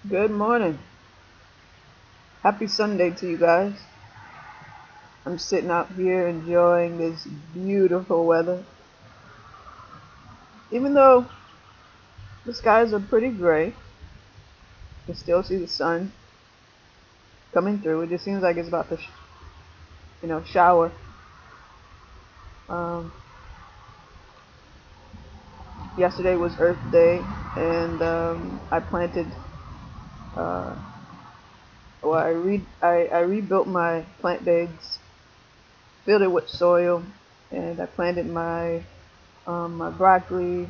Good morning. Happy Sunday to you guys. I'm sitting out here enjoying this beautiful weather. Even though the skies are pretty gray, you can still see the sun coming through. It just seems like it's about to, shower. Um, Yesterday was Earth Day, and I planted. Uh, I rebuilt my plant beds, filled it with soil, and I planted my broccoli,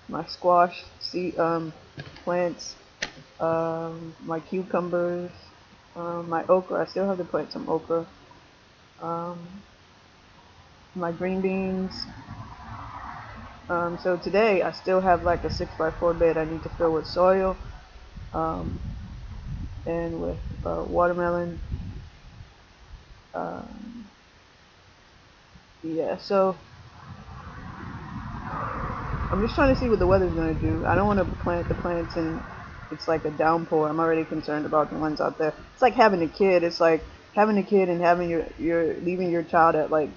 my squash seed plants, my cucumbers, my okra. I still have to plant some okra. Um, my green beans. So today I still have like a 6x4 bed I need to fill with soil um, and with watermelon. Um, yeah, so I'm just trying to see what the weather's gonna do. I don't want to plant the plants and it's like a downpour. I'm already concerned about the ones out there. It's like having a kid. It's like having a kid and having your leaving your child at like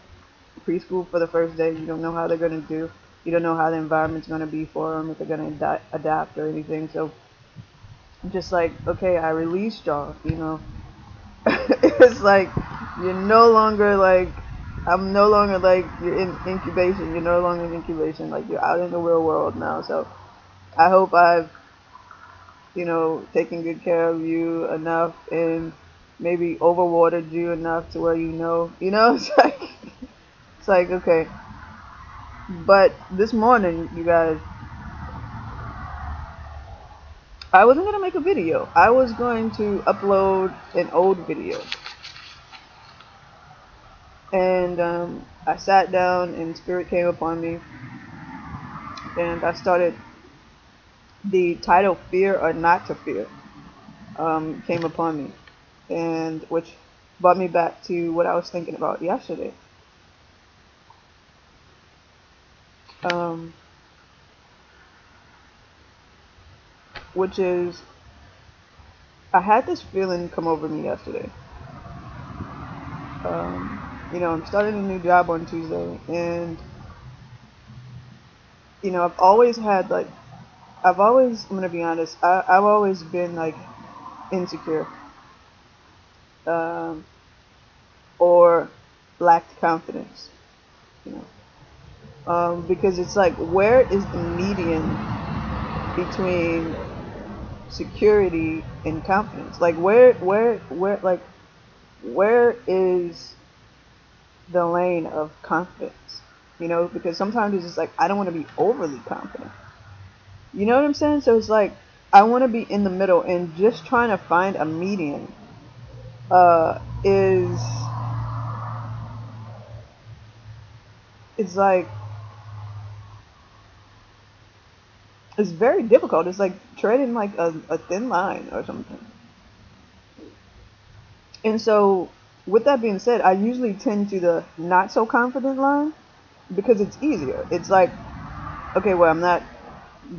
preschool for the first day. You don't know how they're gonna do. You don't know how the environment's gonna be for them, if they're gonna adapt or anything. So I'm just like, okay, I released y'all. It's like you're no longer like I'm no longer like you're in incubation. You're no longer in incubation. Like you're out in the real world now. So I hope I've taken good care of you enough and maybe overwatered you enough to where it's like okay. But this morning, you guys, I wasn't gonna make a video. I was going to upload an old video, and I sat down, and spirit came upon me, and I started the title "Fear or Not to Fear" came upon me, and which brought me back to what I was thinking about yesterday, um, which is I had this feeling come over me yesterday. I'm starting a new job on Tuesday, and I've always had like I'm gonna be honest, I've always been like insecure, um, or lacked confidence, you because it's like, where is the median between security and confidence? Like, where is the lane of confidence? Because sometimes it's just like, I don't want to be overly confident. You know what I'm saying? So it's like, I want to be in the middle, and just trying to find a median is it's like it's very difficult. It's like treading like a thin line or something. And so, with that being said, I usually tend to the not so confident line because it's easier. It's like, okay, well, I'm not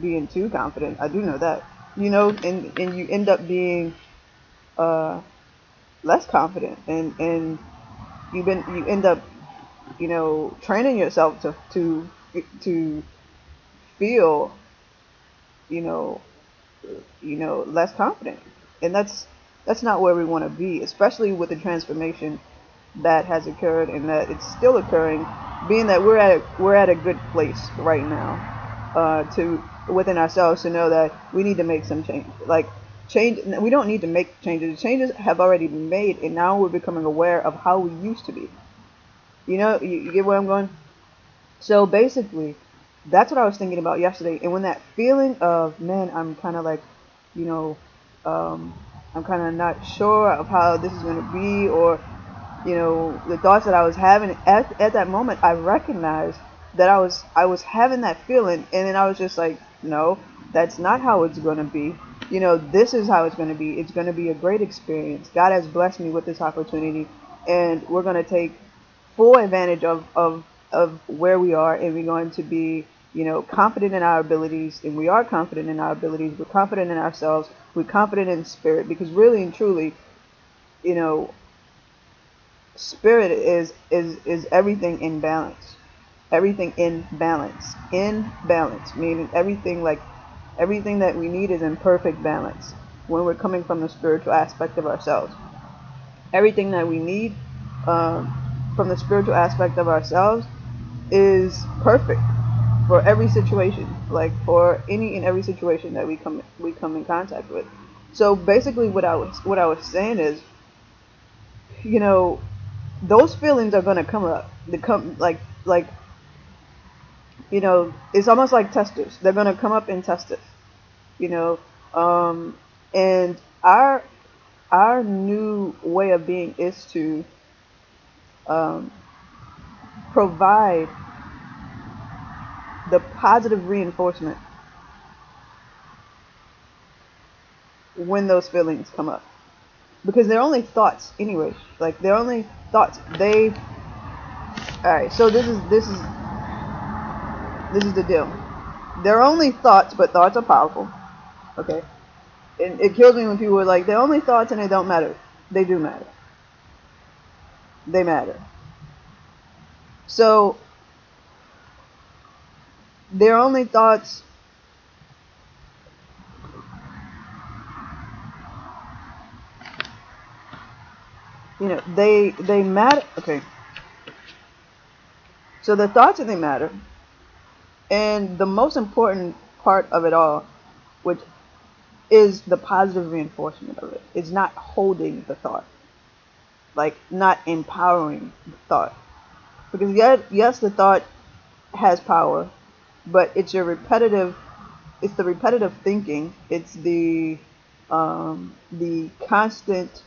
being too confident. I do know that, and you end up being uh, less confident, and you end up, training yourself to feel, you know, less confident, and that's not where we want to be, especially with the transformation that has occurred and that it's still occurring, being that we're at a good place right now, to within ourselves to know that we need to make some change. Like, change, we don't need to make changes. The changes have already been made, and now we're becoming aware of how we used to be. You get where I'm going? So basically, that's what I was thinking about yesterday. And when that feeling of, man, I'm kind of like, you know, um, I'm kind of not sure of how this is going to be, or, the thoughts that I was having at that moment, I recognized that I was having that feeling, and then I was just like, no, that's not how it's going to be. This is how it's going to be. It's going to be a great experience. God has blessed me with this opportunity, and we're going to take full advantage of where we are, and we're going to be you know, confident in our abilities, and we are confident in our abilities. We're confident in ourselves. We're confident in spirit, because really and truly, you know, spirit is everything in balance. Everything in balance. In balance, meaning everything, like everything that we need is in perfect balance when we're coming from the spiritual aspect of ourselves. Everything that we need from the spiritual aspect of ourselves is perfect for every situation, like for any and every situation that we come in contact with. So basically, what I was saying is, you know, those feelings are gonna come up. They come like you know, it's almost like testers. They're gonna come up and test us. You know, and our new way of being is to um, provide the positive reinforcement when those feelings come up, because they're only thoughts anyway. Like they're only thoughts. They all right. So this is the deal. They're only thoughts, but thoughts are powerful. Okay, and it kills me when people are like, they're only thoughts and they don't matter. They do matter. They matter. So they're only thoughts. You know, they matter. Okay. So the thoughts and they matter. And the most important part of it all, which is the positive reinforcement of it, is not holding the thought, like not empowering the thought. Because yes, the thought has power, but it's the repetitive thinking, it's the constant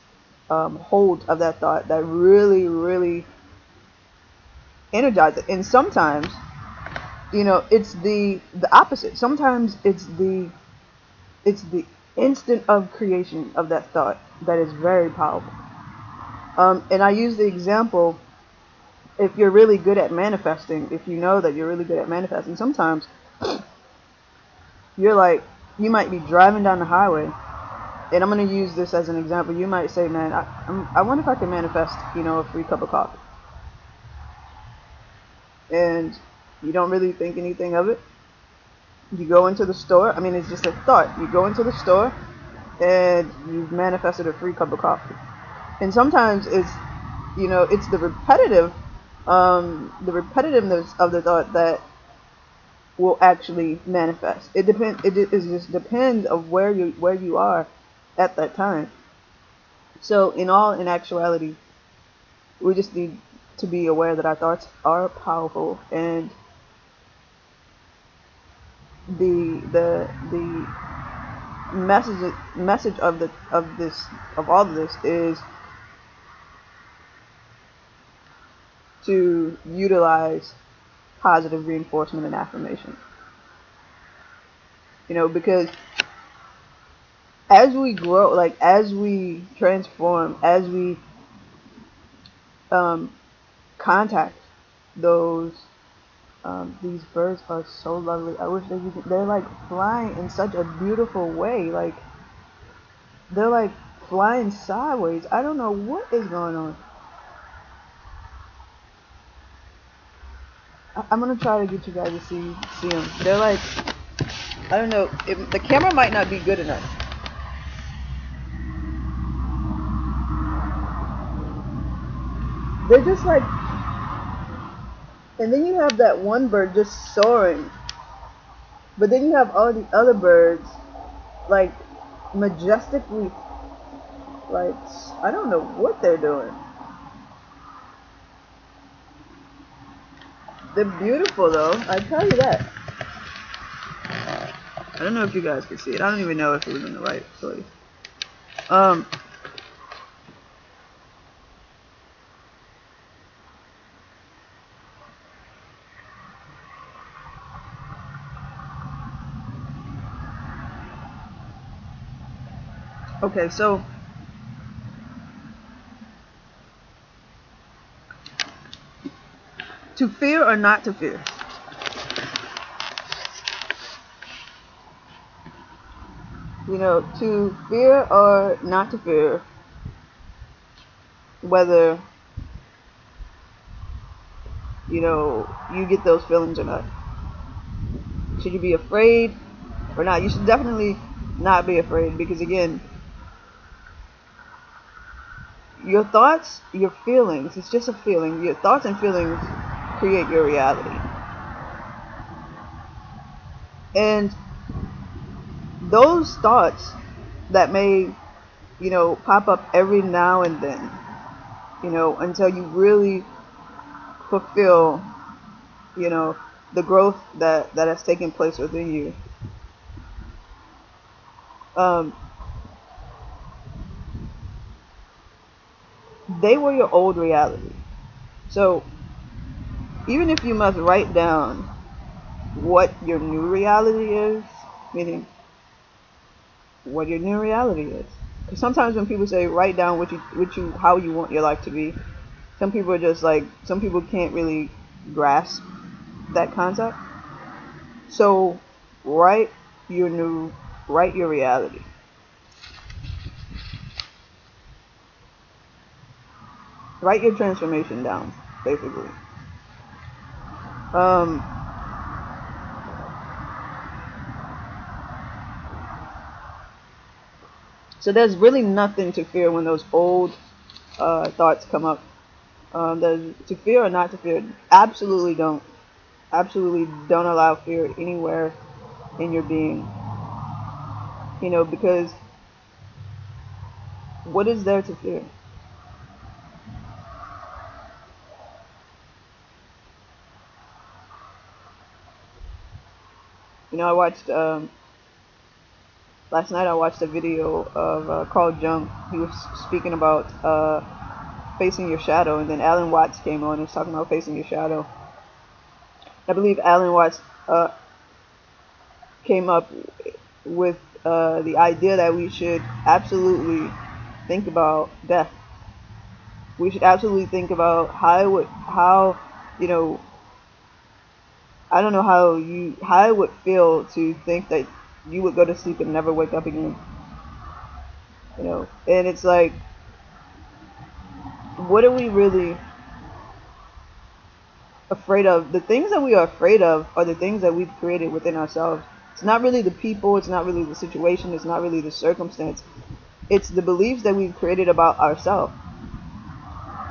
hold of that thought that really, really energizes it. And sometimes, you know, it's the opposite. Sometimes it's the instant of creation of that thought that is very powerful. And I use the example, if you're really good at manifesting, if you know that you're really good at manifesting, sometimes you're like, you might be driving down the highway, and I'm going to use this as an example. You might say, man, I wonder if I can manifest, you know, a free cup of coffee. And you don't really think anything of it. You go into the store. I mean, it's just a thought. You go into the store, and you've manifested a free cup of coffee. And sometimes it's, you know, it's the repetitiveness of the thought that will actually manifest. It depends. It just depends of where you are at that time. So in actuality, we just need to be aware that our thoughts are powerful, and the message of all of this is to utilize positive reinforcement and affirmation. You know, because as we grow, like as we transform, as we contact those, these birds are so lovely. I wish they're like flying in such a beautiful way. Like they're like flying sideways. I don't know what is going on. I'm gonna try to get you guys to see them. They're like, I don't know. The camera might not be good enough. They're just like, and then you have that one bird just soaring, but then you have all the other birds like majestically, like, I don't know what they're doing. They're beautiful though, I tell you that. I don't know if you guys can see it. I don't even know if it was in the right place. Okay, so to fear or not to fear. To fear or not to fear, whether, you get those feelings or not. Should you be afraid or not? You should definitely not be afraid, because again, your thoughts, your feelings, it's just a feeling. Your thoughts and feelings create your reality. And those thoughts that may, pop up every now and then, until you really fulfill, you know, the growth that has taken place within you. Um, they were your old reality. So even if you must write down what your new reality is, meaning what your new reality is. Because sometimes when people say write down how you want your life to be, some people are just like, some people can't really grasp that concept. So write write your reality. Write your transformation down, basically. Um, so there's really nothing to fear when those old thoughts come up. To fear or not to fear, absolutely don't allow fear anywhere in your being. Because what is there to fear? I watched last night. I watched a video of Carl Jung. He was speaking about facing your shadow, and then Alan Watts came on and was talking about facing your shadow. I believe Alan Watts came up with the idea that we should absolutely think about death. We should absolutely think about how you know I don't know how it would feel to think that you would go to sleep and never wake up again. And it's like, what are we really afraid of? The things that we are afraid of are the things that we've created within ourselves. It's not really the people, it's not really the situation, it's not really the circumstance. It's the beliefs that we've created about ourselves.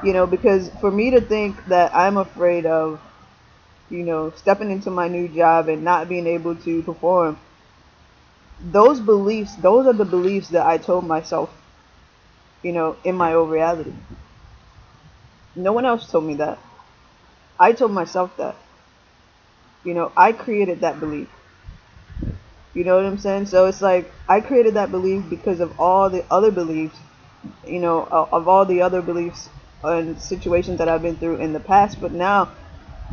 Because for me to think that I'm afraid of, stepping into my new job and not being able to perform, those are the beliefs that I told myself, in my old reality. No one else told me that. I told myself that. I created that belief. You know what I'm saying? So it's like, I created that belief because of all the other beliefs, of all the other beliefs and situations that I've been through in the past. But now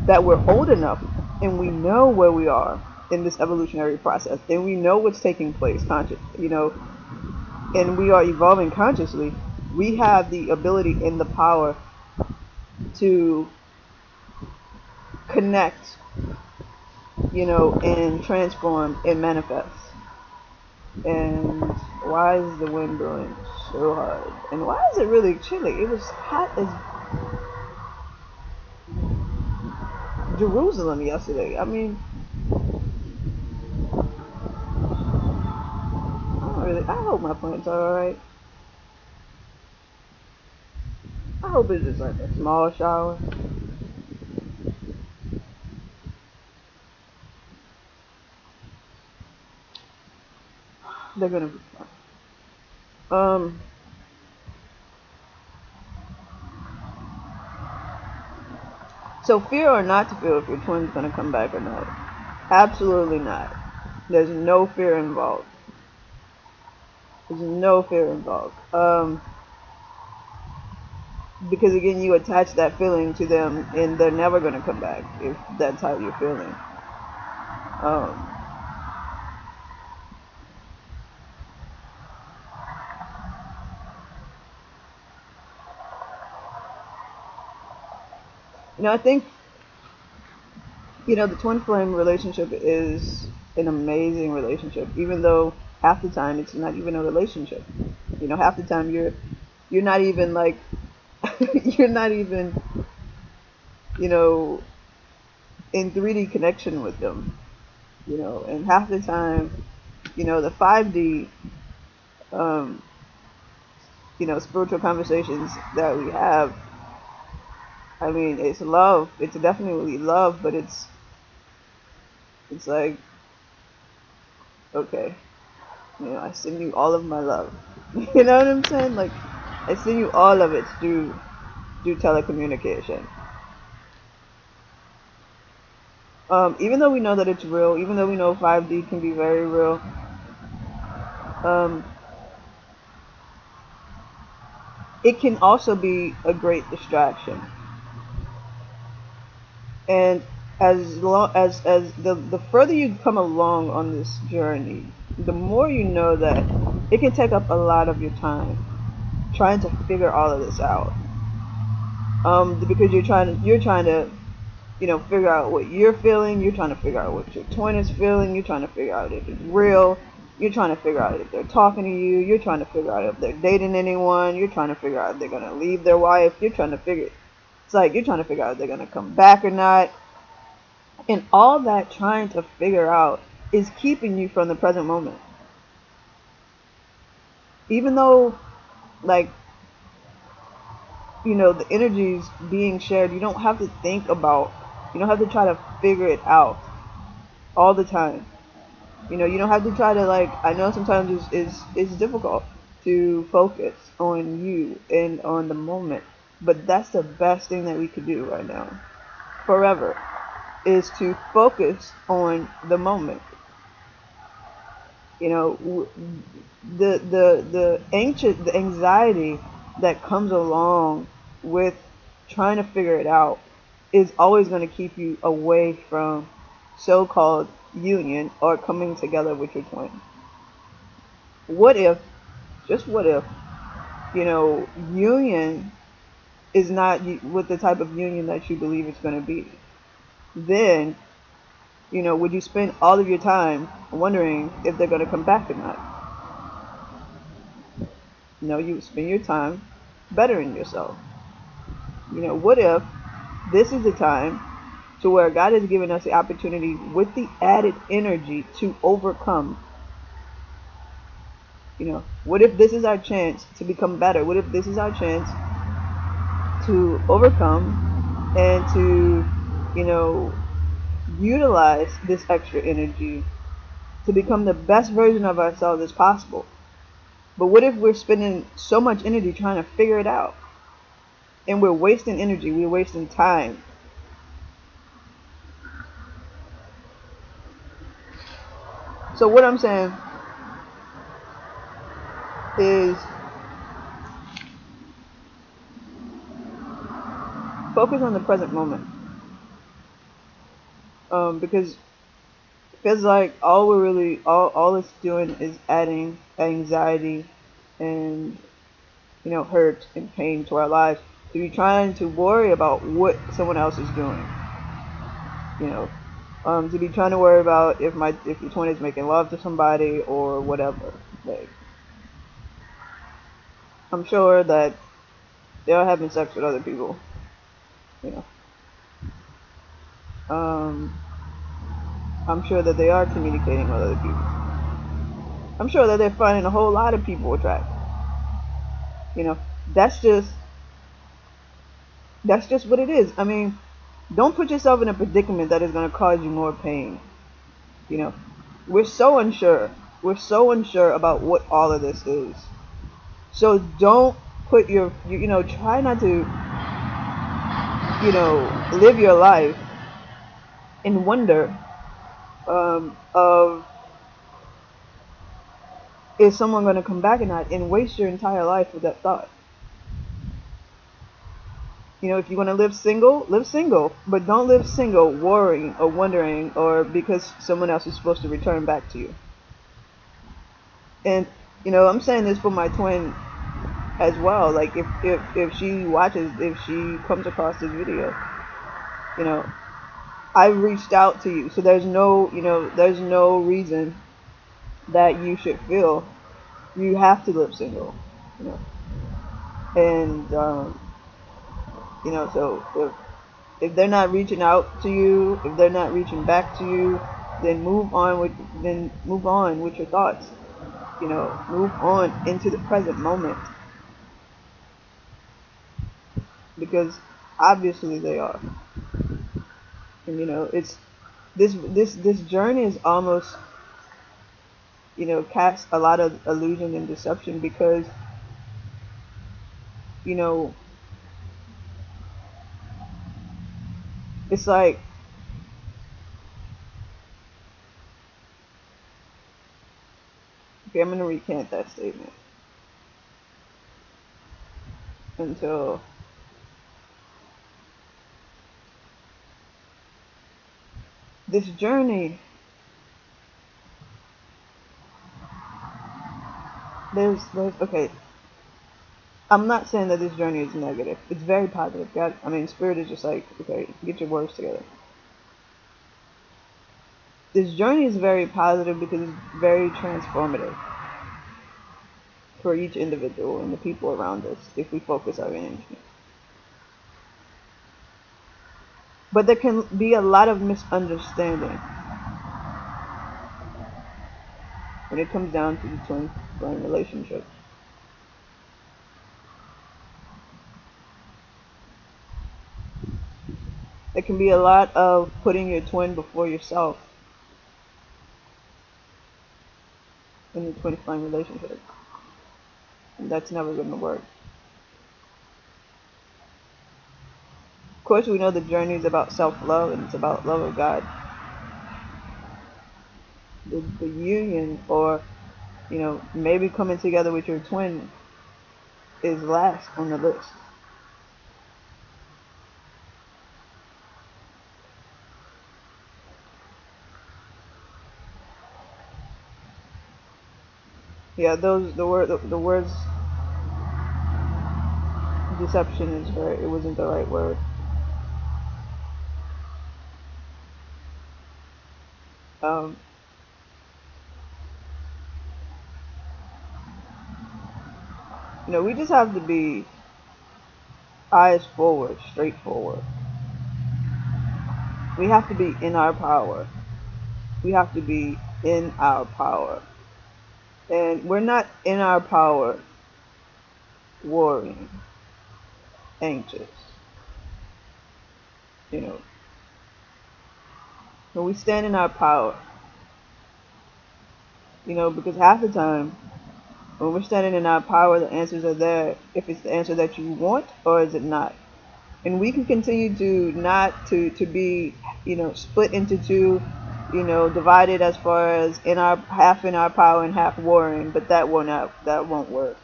that we're old enough and we know where we are in this evolutionary process, and we know what's taking place and we are evolving consciously, we have the ability and the power to connect, and transform and manifest. And why is the wind blowing so hard? And why is it really chilly? It was hot as Jerusalem yesterday. I mean, I hope my plants are alright. I hope it's just like a small shower. They're gonna be fine. So fear or not to feel if your twin's gonna come back or not? Absolutely not. There's no fear involved. There's no fear involved. Because again, you attach that feeling to them, and they're never gonna come back if that's how you're feeling. Um, I think, the twin flame relationship is an amazing relationship, even though half the time it's not even a relationship. You know, half the time you're not even like you're not even, you know, in 3D connection with them. You know, and half the time, you know, the 5D, um, you know, spiritual conversations that we have. I mean, it's love. It's definitely love, but it's like, okay, you know, I send you all of my love. You know what I'm saying? Like, I send you all of it through telecommunication. Even though we know that it's real, even though we know 5D can be very real, um, it can also be a great distraction. And as long as the further you come along on this journey, the more you know that it can take up a lot of your time trying to figure all of this out. Because you're trying to you know, figure out what you're feeling, you're trying to figure out what your twin is feeling, you're trying to figure out if it's real, you're trying to figure out if they're talking to you, you're trying to figure out if they're dating anyone, you're trying to figure out if they're gonna leave their wife, you're trying to figure it's like you're trying to figure out if they're gonna come back or not. And all that trying to figure out is keeping you from the present moment. Even though, like, you know, the energies being shared, you don't have to think about, you don't have to try to figure it out all the time. You know, you don't have to try to, like, I know sometimes it's difficult to focus on you and on the moment, but that's the best thing that we could do right now, forever, is to focus on the moment. You know, the anxiety that comes along with trying to figure it out is always going to keep you away from so-called union or coming together with your twin. What if, just what if, you know, union is not with the type of union that you believe it's going to be? Then, you know, would you spend all of your time wondering if they're going to come back or not? No, you would spend your time bettering yourself. You know, what if this is the time to where God has given us the opportunity with the added energy to overcome? You know, what if this is our chance to become better? What if this is our chance to overcome and to, you know, utilize this extra energy to become the best version of ourselves as possible? But what if we're spending so much energy trying to figure it out? And we're wasting energy, we're wasting time. So what I'm saying is focus on the present moment. Because it feels like all it's doing is adding anxiety and, you know, hurt and pain to our lives, to be trying to worry about what someone else is doing. You know, to be trying to worry about if your twin is making love to somebody or whatever. Like, I'm sure that they're having sex with other people. You know, I'm sure that they are communicating with other people. I'm sure that they're finding a whole lot of people attractive. You know, that's just what it is. I mean, don't put yourself in a predicament that is going to cause you more pain. You know, we're so unsure. We're so unsure about what all of this is. So don't put you know, try not to, you know, live your life in wonder of is someone going to come back or not, and waste your entire life with that thought. You know, if you want to live single, but don't live single worrying or wondering or because someone else is supposed to return back to you. And, you know, I'm saying this for my twin as well. Like, if she watches, if she comes across this video, you know, I reached out to you, so there's no, you know, there's no reason that you should feel, you have to live single, you know. And so if they're not reaching out to you, if they're not reaching back to you, then move on with your thoughts. Move on into the present moment, because obviously they are. And it's this journey is almost, casts a lot of illusion and deception, because you know it's like, okay, I'm gonna recant that statement until this journey. There's okay. I'm not saying that this journey is negative. It's very positive. God, I mean, Spirit is just like, okay, get your words together. This journey is very positive because it's very transformative for each individual and the people around us if we focus our energy. But there can be a lot of misunderstanding when it comes down to the twin flame relationship. There can be a lot of putting your twin before yourself in the twin flame relationship. And that's never going to work. Of course, we know the journey is about self-love and it's about love of God. The union, or maybe coming together with your twin, is last on the list. Yeah, the words deception it wasn't the right word. We just have to be eyes forward, straightforward. We have to be in our power. We have to be in our power. And we're not in our power worrying, anxious. When we stand in our power, because half the time when we're standing in our power, the answers are there, if it's the answer that you want or is it not. And we can continue to not to be, split into two, divided as far as half in our power and half warring, but that won't work.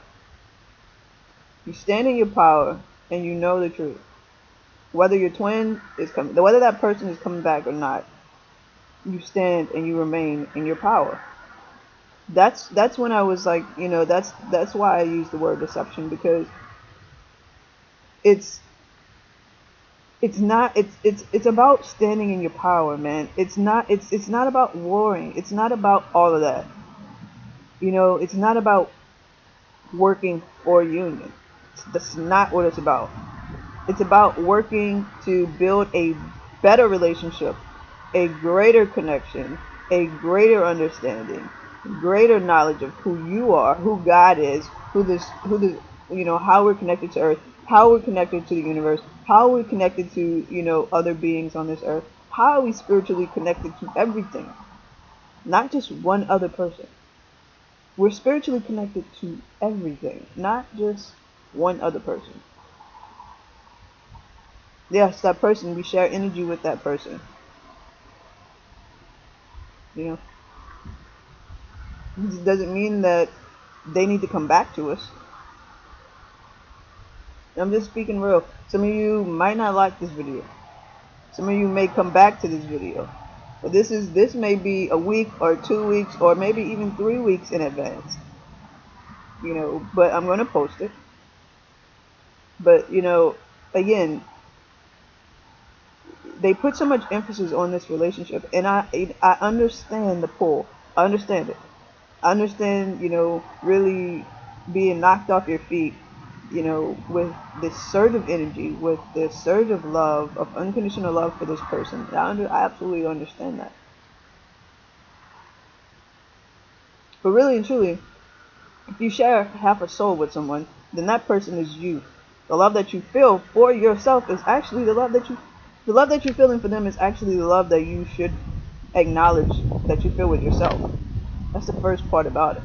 You stand in your power and you know the truth. Whether your twin is coming, whether that person is coming back or not, you stand and you remain in your power. That's when I was like, that's why I use the word deception, because it's about standing in your power, man. It's not about warring. It's not about all of that. It's not about working for union. That's not what it's about. It's about working to build a better relationship, a greater connection, a greater understanding, greater knowledge of who you are, who God is, how we're connected to Earth, how we're connected to the universe, how we're connected to, other beings on this earth, how are we spiritually connected to everything, not just one other person. We're spiritually connected to everything, not just one other person. Yes, that person, we share energy with that person. This doesn't mean that they need to come back to us. I'm just speaking real. Some of you might not like this video. Some of you may come back to this video. But this may be a week or 2 weeks or maybe even 3 weeks in advance. But I'm going to post it. But, again, they put so much emphasis on this relationship, and I understand the pull. I understand it. I understand, really being knocked off your feet, with this surge of energy, with this surge of love, of unconditional love for this person. I absolutely understand that. But really and truly, if you share half a soul with someone, then that person is you. The love that you feel for yourself is actually the love that you're feeling for them is actually the love that you should acknowledge that you feel with yourself. That's the first part about it,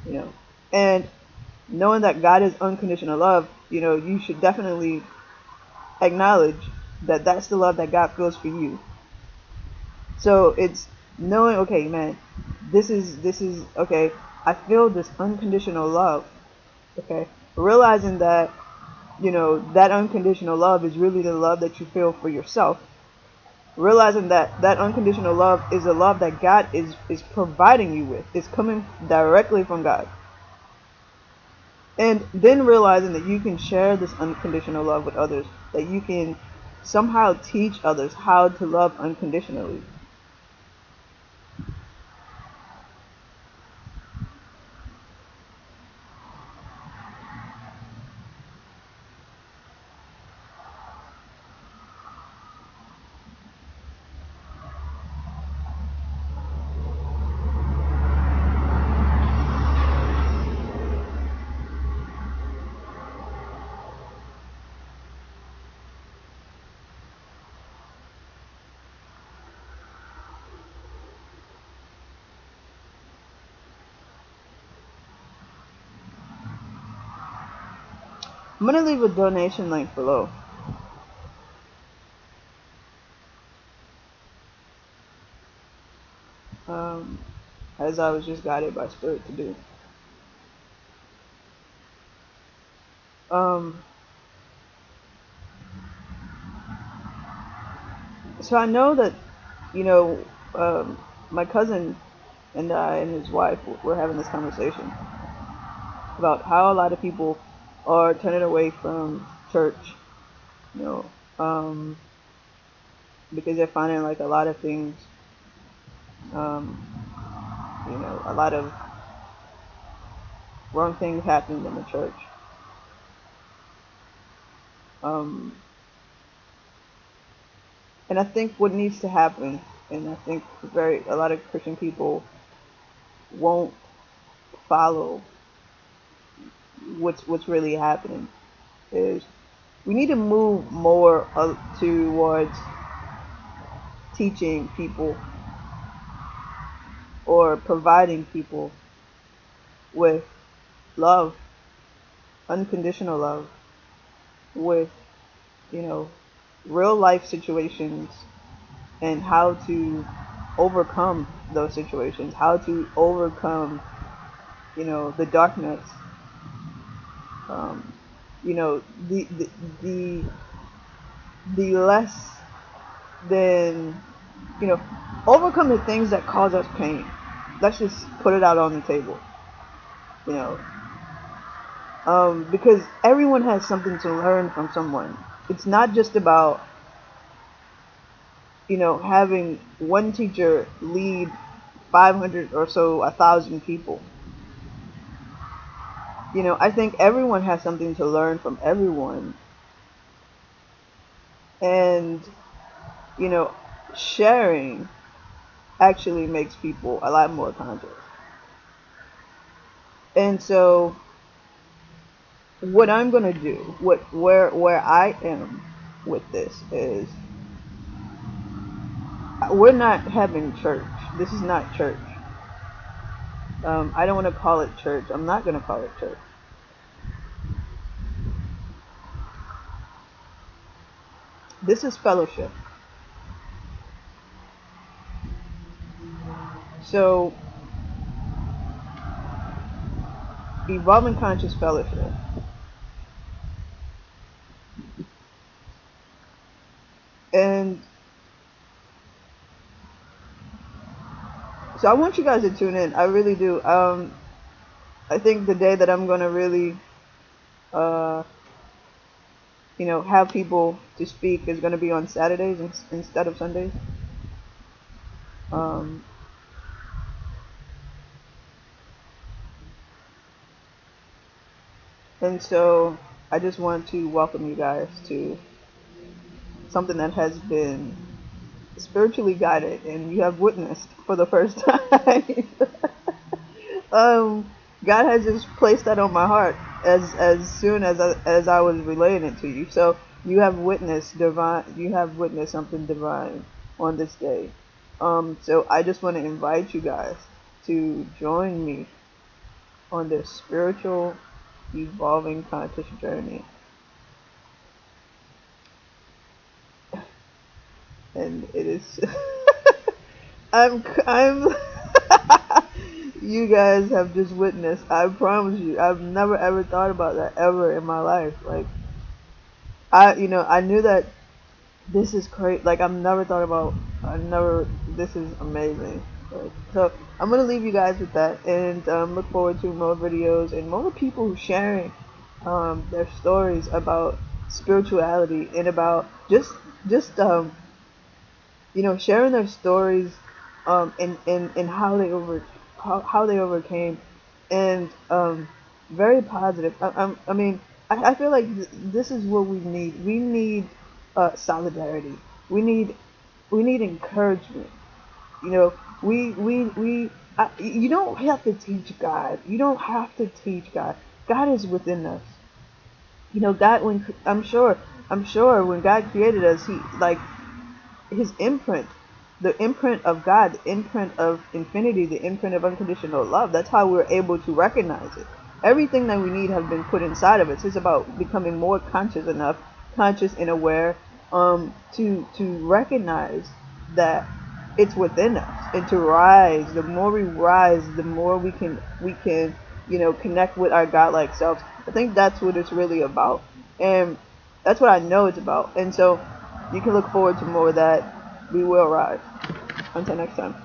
you know. And knowing that God is unconditional love, you should definitely acknowledge that that's the love that God feels for you. So it's knowing, okay, man, this is okay. I feel this unconditional love. Okay, realizing that that unconditional love is really the love that you feel for yourself. Realizing that that unconditional love is a love that God is providing you with. It's coming directly from God. And then realizing that you can share this unconditional love with others, that you can somehow teach others how to love unconditionally. I'm going to leave a donation link below. Um, as I was just guided by Spirit to do. Um, so I know that, you know, my cousin and I and his wife were having this conversation about how a lot of people are turning away from church, you know, um, because they're finding like a lot of things, um, a lot of wrong things happening in the church. Um, and I think what needs to happen, and I think a lot of Christian people won't follow what's really happening, is we need to move more towards teaching people or providing people with love, unconditional love, with you know real life situations and how to overcome those situations, how to overcome the darkness, um, you know the the less than overcome the things that cause us pain. Let's just put it out on the table, you know because everyone has something to learn from someone. It's not just about having one teacher lead 500 or so 1,000 people. I think everyone has something to learn from everyone, and you know sharing actually makes people a lot more conscious. And so what I'm gonna do, where I am with this is, we're not having church. This is not church. I don't want to call it church. I'm not gonna call it church. This is fellowship. So, evolving conscious fellowship. And so I want you guys to tune in. I really do. I think the day that I'm gonna really, uh, have people to speak is gonna be on Saturdays instead of Sundays. Um, And so I just want to welcome you guys to something that has been spiritually guided and you have witnessed for the first time. um, God has just placed that on my heart as soon as I was relaying it to you. So you have witnessed divine. You have witnessed something divine on this day. So I just want to invite you guys to join me on this spiritual, evolving conscious journey. And it is. I'm. You guys have just witnessed. I promise you, I've never ever thought about that ever in my life. Like I knew that this is great. Like I've never thought about. I never. This is amazing. Like, so I'm gonna leave you guys with that, and look forward to more videos and more people sharing their stories about spirituality and about just sharing their stories and how they overcame and very positive. I feel like this is what we need. We need solidarity. We need encouragement. You know, you don't have to teach God. You don't have to teach God. God is within us. God, when I'm sure when God created us, he like his imprint, the imprint of God, the imprint of infinity, the imprint of unconditional love. That's how we're able to recognize it. Everything that we need has been put inside of us. It's about becoming more conscious and aware, to recognize that it's within us and to rise. The more we rise, the more we can connect with our godlike selves. I think that's what it's really about, and that's what I know it's about. And so you can look forward to more of that. We will rise. Until next time.